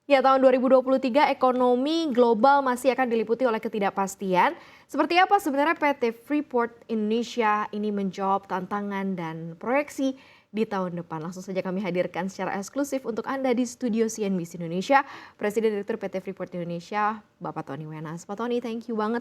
Ya, tahun 2023 ekonomi global masih akan diliputi oleh ketidakpastian. Seperti apa sebenarnya PT Freeport Indonesia ini menjawab tantangan dan proyeksi di tahun depan? Langsung saja kami hadirkan secara eksklusif untuk Anda di studio CNBC Indonesia, Presiden Direktur PT Freeport Indonesia, Bapak Tony Wenas. Pak Tony, thank you banget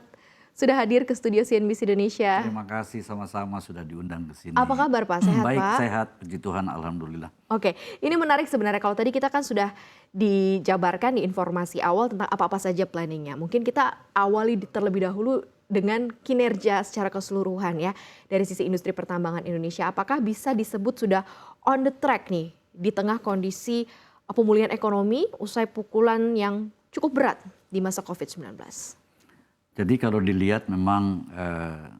sudah hadir ke studio CNBC Indonesia. Terima kasih sama-sama sudah diundang ke sini. Apa kabar Pak? Sehat Baik, Pak? sehat, puji Tuhan, alhamdulillah. Oke, ini menarik sebenarnya kalau tadi kita kan sudah dijabarkan di informasi awal tentang apa-apa saja planningnya. Mungkin kita awali terlebih dahulu dengan kinerja secara keseluruhan ya dari sisi industri pertambangan Indonesia. Apakah bisa disebut sudah on the track nih di tengah kondisi pemulihan ekonomi usai pukulan yang cukup berat di masa COVID-19? Jadi kalau dilihat memang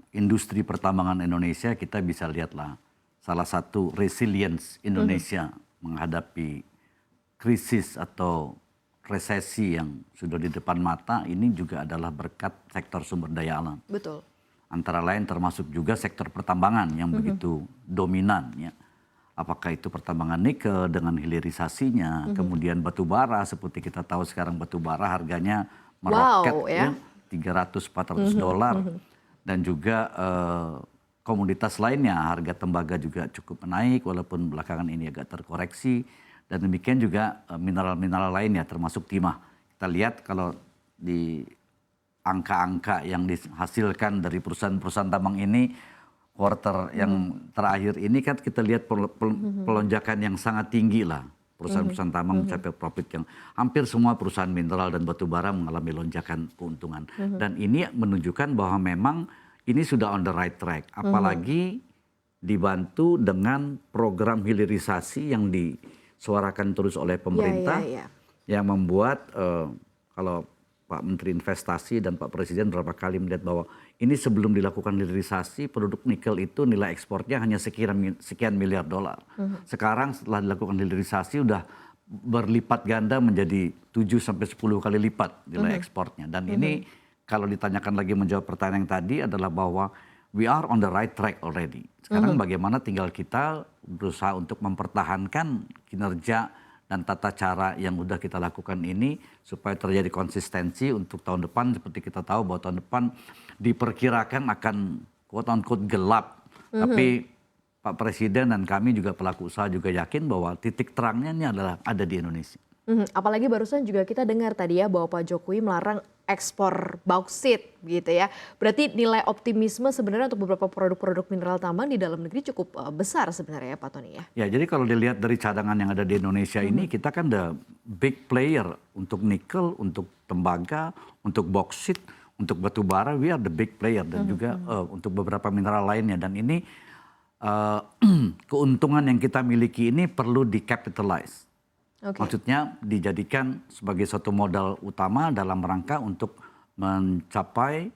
industri pertambangan Indonesia kita bisa lihatlah salah satu resilience Indonesia menghadapi krisis atau resesi yang sudah di depan mata ini juga adalah berkat sektor sumber daya alam. Betul. Antara lain termasuk juga sektor pertambangan yang begitu dominan ya. Apakah itu pertambangan nikel dengan hilirisasinya, kemudian batu bara seperti kita tahu sekarang batu bara harganya meroket ya. $300-400 dan juga komoditas lainnya harga tembaga juga cukup menaik walaupun belakangan ini agak terkoreksi dan demikian juga mineral-mineral lainnya termasuk timah. Kita lihat kalau di angka-angka yang dihasilkan dari perusahaan-perusahaan tambang ini quarter yang terakhir ini kan kita lihat pelonjakan yang sangat tinggi lah. Perusahaan-perusahaan tambang mencapai profit yang hampir semua perusahaan mineral dan batu bara mengalami lonjakan keuntungan. Dan ini menunjukkan bahwa memang ini sudah on the right track. Apalagi dibantu dengan program hilirisasi yang disuarakan terus oleh pemerintah. Yang membuat kalau Pak Menteri Investasi dan Pak Presiden berapa kali melihat bahwa ini sebelum dilakukan hilirisasi produk nikel itu nilai ekspornya hanya sekian miliar dolar. Sekarang setelah dilakukan hilirisasi udah berlipat ganda menjadi 7-10 kali lipat nilai ekspornya. Dan ini kalau ditanyakan lagi menjawab pertanyaan yang tadi adalah bahwa we are on the right track already. Sekarang bagaimana tinggal kita berusaha untuk mempertahankan kinerja dan tata cara yang sudah kita lakukan ini supaya terjadi konsistensi untuk tahun depan. Seperti kita tahu bahwa tahun depan diperkirakan akan quote unquote gelap. Tapi Pak Presiden dan kami juga pelaku usaha juga yakin bahwa titik terangnya ini adalah ada di Indonesia. Apalagi barusan juga kita dengar tadi ya bahwa Pak Jokowi melarang ekspor bauksit gitu ya. Berarti nilai optimisme sebenarnya untuk beberapa produk-produk mineral tambang di dalam negeri cukup besar sebenarnya ya Pak Tony ya. Ya, jadi kalau dilihat dari cadangan yang ada di Indonesia ini kita kan the big player untuk nikel, untuk tembaga, untuk bauksit, untuk batu bara, we are the big player dan juga untuk beberapa mineral lainnya. Dan ini keuntungan yang kita miliki ini perlu di-capitalize. Maksudnya dijadikan sebagai suatu modal utama dalam rangka untuk mencapai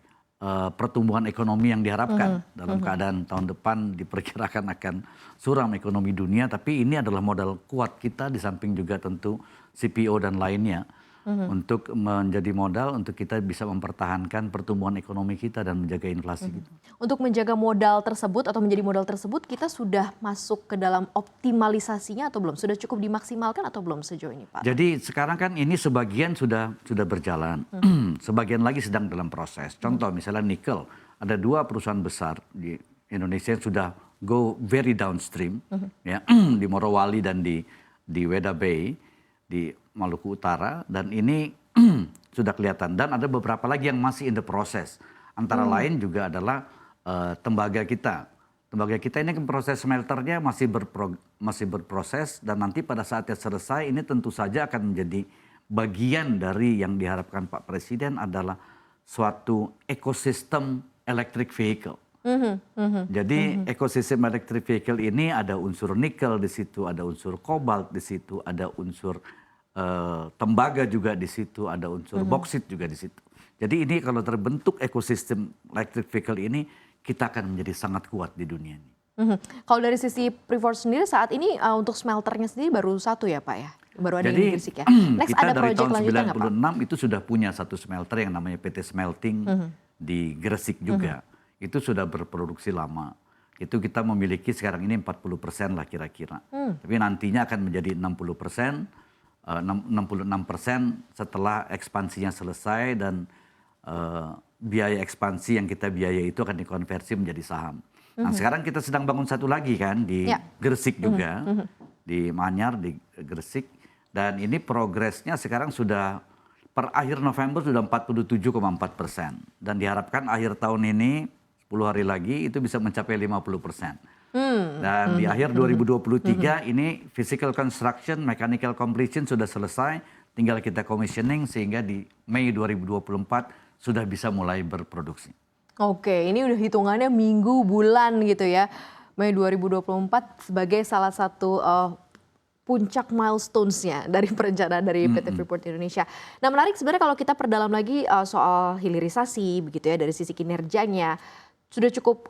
pertumbuhan ekonomi yang diharapkan. Dalam keadaan tahun depan diperkirakan akan suram ekonomi dunia, tapi ini adalah modal kuat kita di samping juga tentu CPO dan lainnya. Untuk menjadi modal untuk kita bisa mempertahankan pertumbuhan ekonomi kita dan menjaga inflasi kita. Untuk menjaga modal tersebut atau menjadi modal tersebut kita sudah masuk ke dalam optimalisasinya atau belum? Sudah cukup dimaksimalkan atau belum sejauh ini Pak? Jadi sekarang kan ini sebagian sudah berjalan, sebagian lagi sedang dalam proses. Contoh misalnya nikel, ada 2 perusahaan besar di Indonesia yang sudah go very downstream, ya, di Morowali dan di Weda Bay, di Maluku Utara, dan ini sudah kelihatan. Dan ada beberapa lagi yang masih in the process. Antara lain juga adalah tembaga kita. Tembaga kita ini kan proses smelternya masih berproses dan nanti pada saatnya selesai ini tentu saja akan menjadi bagian dari yang diharapkan Pak Presiden adalah suatu ekosistem electric vehicle. Jadi ekosistem electric vehicle ini ada unsur nikel di situ, ada unsur kobalt di situ, ada unsur tembaga juga di situ, ada unsur bauksit juga di situ. Jadi ini kalau terbentuk ekosistem electric vehicle ini, kita akan menjadi sangat kuat di dunia ini. Kalau dari sisi Freeport sendiri saat ini untuk smelternya sendiri baru 1 ya Pak ya? Baru ada Jadi, di Gresik ya? Next kita ada dari project tahun lanjutan nggak Pak? 96 itu sudah punya satu smelter yang namanya PT Smelting di Gresik juga. Itu sudah berproduksi lama. Itu kita memiliki sekarang ini 40% lah kira-kira. Tapi nantinya akan menjadi 60%. 66% setelah ekspansinya selesai dan biaya ekspansi yang kita biaya itu akan dikonversi menjadi saham. Nah sekarang kita sedang bangun satu lagi kan di Gresik juga, di Manyar, di Gresik. Dan ini progresnya sekarang sudah per akhir November sudah 47,4%. Dan diharapkan akhir tahun ini 10 hari lagi itu bisa mencapai 50%. Dan di akhir 2023 ini physical construction, mechanical completion sudah selesai, tinggal kita commissioning sehingga di Mei 2024 sudah bisa mulai berproduksi. Oke, ini udah hitungannya minggu, bulan gitu ya. Mei 2024 sebagai salah satu puncak milestones-nya dari perencanaan dari PT Freeport Indonesia. Nah menarik sebenarnya kalau kita perdalam lagi soal hilirisasi begitu ya dari sisi kinerjanya. Sudah cukup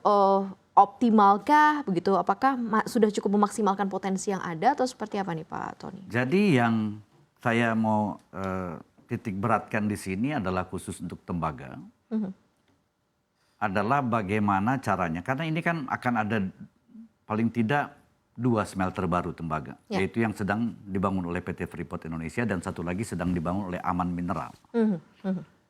optimalkah begitu? Apakah sudah cukup memaksimalkan potensi yang ada atau seperti apa nih Pak Tony? Jadi yang saya mau titik beratkan di sini adalah khusus untuk tembaga. Adalah bagaimana caranya. Karena ini kan akan ada paling tidak 2 smelter baru tembaga. Yaitu yang sedang dibangun oleh PT Freeport Indonesia dan satu lagi sedang dibangun oleh Aman Mineral.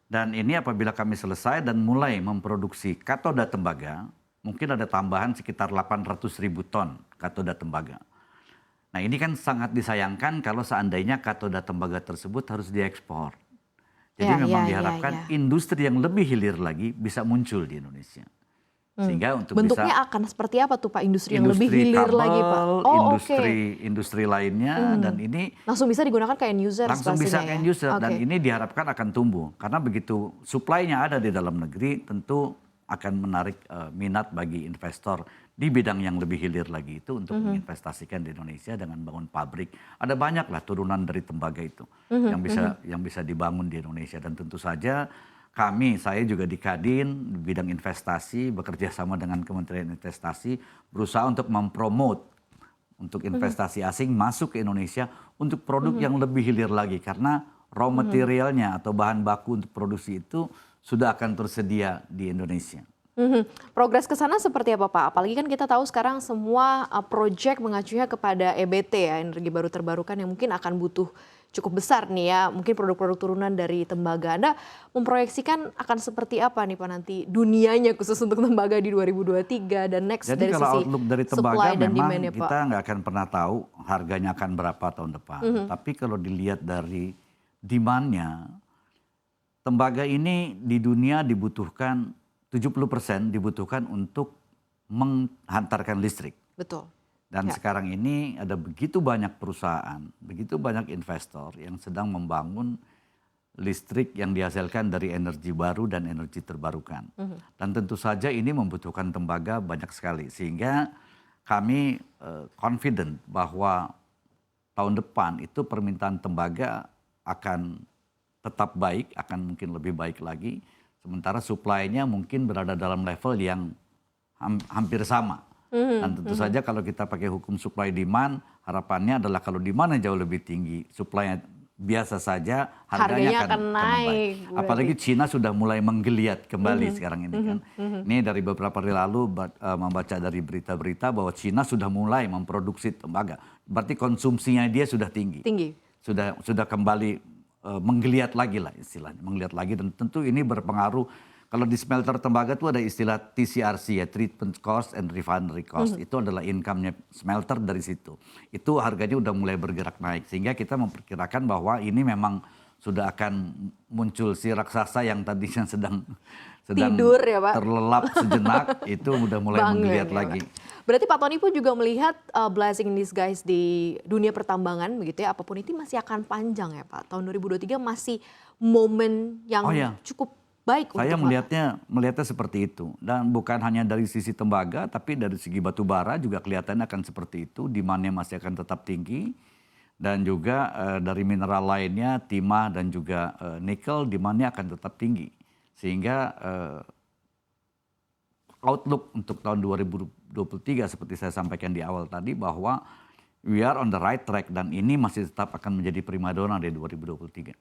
Dan ini apabila kami selesai dan mulai memproduksi katoda tembaga, mungkin ada tambahan sekitar 800.000 ton katoda tembaga. Nah ini kan sangat disayangkan kalau seandainya katoda tembaga tersebut harus diekspor. Jadi memang diharapkan industri yang lebih hilir lagi bisa muncul di Indonesia. Sehingga untuk bentuknya bisa akan seperti apa tuh Pak industri yang lebih hilir kabel, lagi Pak? industri lainnya dan ini langsung bisa digunakan kayak end user langsung bisa ya? end user dan ini diharapkan akan tumbuh karena begitu supply-nya ada di dalam negeri tentu akan menarik minat bagi investor di bidang yang lebih hilir lagi itu untuk menginvestasikan di Indonesia dengan bangun pabrik. Ada banyak lah turunan dari tembaga itu yang bisa dibangun di Indonesia dan tentu saja saya juga di Kadin bidang investasi bekerja sama dengan Kementerian Investasi berusaha untuk mempromot untuk investasi asing masuk ke Indonesia untuk produk yang lebih hilir lagi karena raw materialnya atau bahan baku untuk produksi itu sudah akan tersedia di Indonesia. Progres ke sana seperti apa Pak? Apalagi kan kita tahu sekarang semua proyek mengacunya kepada EBT ya, energi baru terbarukan yang mungkin akan butuh cukup besar nih ya. Mungkin produk-produk turunan dari tembaga. Anda memproyeksikan akan seperti apa nih Pak nanti dunianya khusus untuk tembaga di 2023 dan next. Jadi dari kalau sisi outlook dari tembaga supply dan memang demand-nya, kita Pak? nggak akan pernah tahu harganya akan berapa tahun depan. Tapi kalau dilihat dari demand-nya, tembaga ini di dunia dibutuhkan 70% dibutuhkan untuk menghantarkan listrik. Betul. Dan sekarang ini ada begitu banyak perusahaan, begitu banyak investor yang sedang membangun listrik yang dihasilkan dari energi baru dan energi terbarukan. Dan tentu saja ini membutuhkan tembaga banyak sekali. Sehingga kami confident bahwa tahun depan itu permintaan tembaga akan tetap baik, akan mungkin lebih baik lagi. Sementara supply-nya mungkin berada dalam level yang hampir sama. Dan tentu saja kalau kita pakai hukum supply demand, harapannya adalah kalau demand jauh lebih tinggi, supply-nya biasa saja, harganya akan naik. Apalagi Cina sudah mulai menggeliat kembali sekarang ini kan. Ini dari beberapa hari lalu membaca dari berita-berita bahwa Cina sudah mulai memproduksi tembaga. Berarti konsumsinya dia sudah tinggi. Sudah kembali menggeliat lagi lah istilahnya, menggeliat lagi dan tentu ini berpengaruh. Kalau di smelter tembaga itu ada istilah TCRC ya, treatment cost and refinery cost. Itu adalah income-nya smelter dari situ. Itu harganya udah mulai bergerak naik sehingga kita memperkirakan bahwa ini memang sudah akan muncul si raksasa yang tadinya sedang tidur ya Pak, terlelap sejenak itu udah mulai menggeliat ya, lagi. Berarti Pak Tony pun juga melihat blessing in disguise di dunia pertambangan begitu ya, apapun itu masih akan panjang ya Pak. Tahun 2023 masih momen yang cukup baik untuk saya melihatnya seperti itu. Dan bukan hanya dari sisi tembaga tapi dari segi batu bara juga kelihatannya akan seperti itu. Demand-nya masih akan tetap tinggi. Dan juga dari mineral lainnya, timah dan juga nikel, demand-nya akan tetap tinggi. Sehingga outlook untuk tahun 2023 seperti saya sampaikan di awal tadi bahwa we are on the right track dan ini masih tetap akan menjadi primadona di 2023.